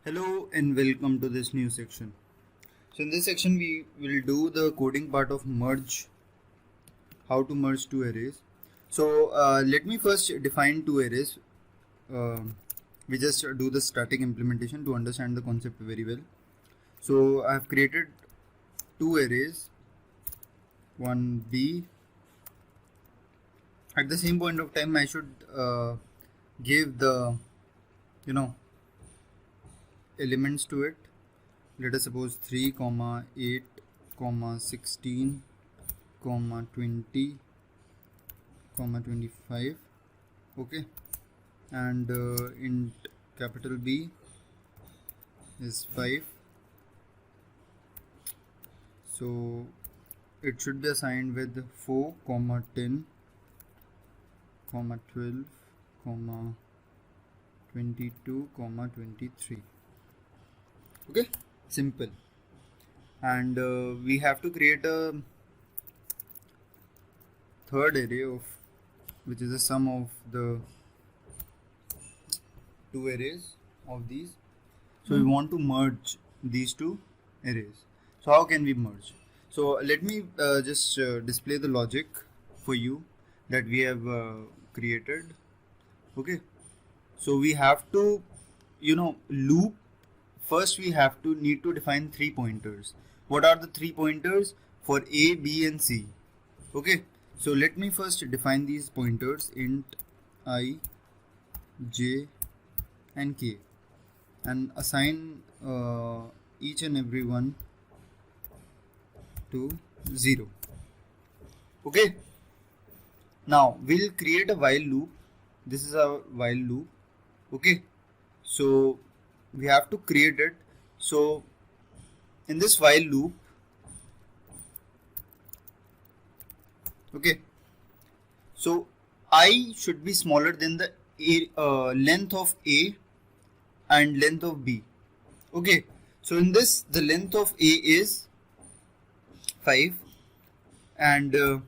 Hello and welcome to this new section. So in this section we will do the coding part of merge, how to merge two arrays. So let me first define two arrays. We just do the static implementation to understand the concept very well. So I have created two arrays, one B. At the same point of time I should give the elements to it. Let us suppose 3 comma 8 comma 16 comma 20 comma 25. Okay, and int capital B is 5, so it should be assigned with 4 comma 10 comma 12 comma 22 comma 23. Okay, simple. And we have to create a third array of which is the sum of the two arrays of these. So we want to merge these two arrays. So how can we merge? So let me just display the logic for you that we have created. Okay, so we have to loop. First we need to define 3 pointers. What are the 3 pointers? For A, B and C. Okay, so let me first define these pointers, int I, j and k, and assign each and every one to 0. Okay, now we'll create a while loop. This is our while loop. Okay, so we have to create it. So in this while loop, okay, so I should be smaller than the length of A and length of B. Okay, so in this the length of A is 5 and the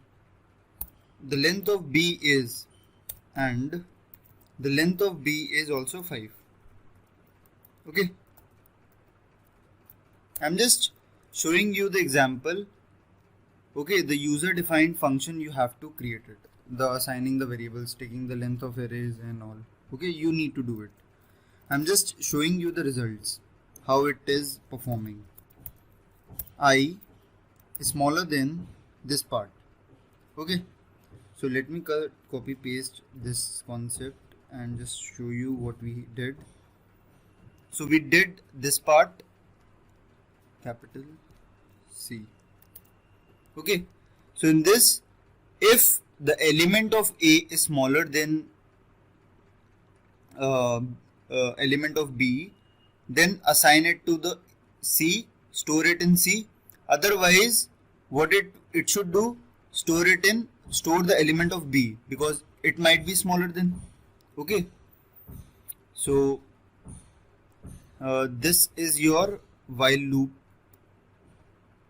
length of B is also 5. Okay, I'm just showing you the example. Okay, the user defined function, you have to create it, the assigning the variables, taking the length of arrays and all. Okay, you need to do it. I'm just showing you the results, how it is performing. I is smaller than this part. Okay, so let me copy paste this concept and just show you what we did. So we did this part, capital C. Okay, so in this, if the element of A is smaller than element of B, then assign it to the C, store it in C. Otherwise, what it should do, store the element of B, because it might be smaller than. Okay, so this is your while loop.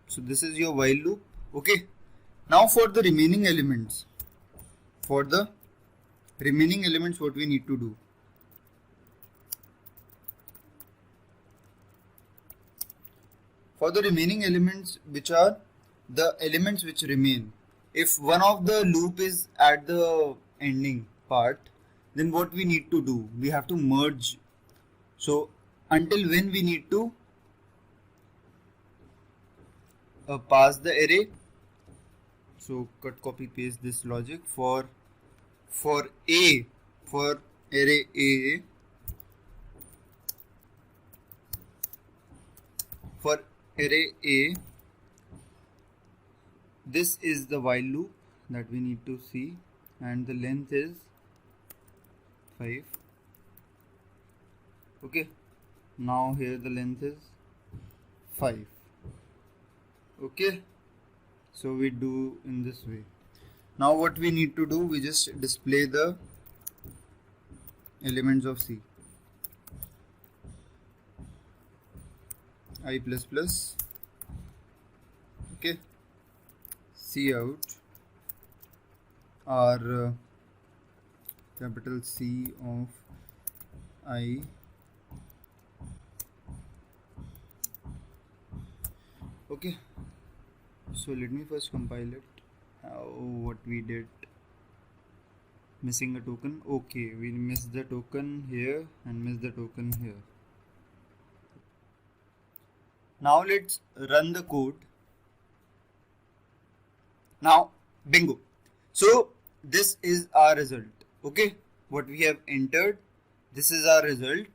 So this is your while loop. Okay, now for the remaining elements, what we need to do? For the remaining elements, which are the elements which remain, if one of the loop is at the ending part, then what we need to do? We have to merge. So until when we need to pass the array. So cut, copy, paste this logic for array A. For array A, this is the while loop that we need to see, and the length is 5. Okay, now here the length is 5. Okay, so we do in this way. Now what we need to do, we just display the elements of C. I++, okay, C out are capital C of I Okay, so let me first compile it. What we did, missing a token. Okay, we missed the token here and missed the token here. Now let's run the code. Now, bingo. So this is our result. Okay, what we have entered, this is our result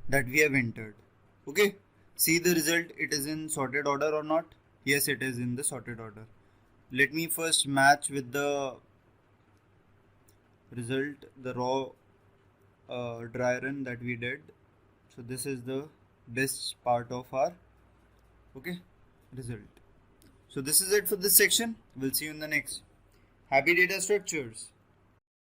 that we have entered. Okay, see the result, it is in sorted order or not? Yes, it is in the sorted order. Let me first match with the result, the raw dry run that we did. So this is the best part of our result. So this is it for this section. We'll see you in the next. Happy data structures.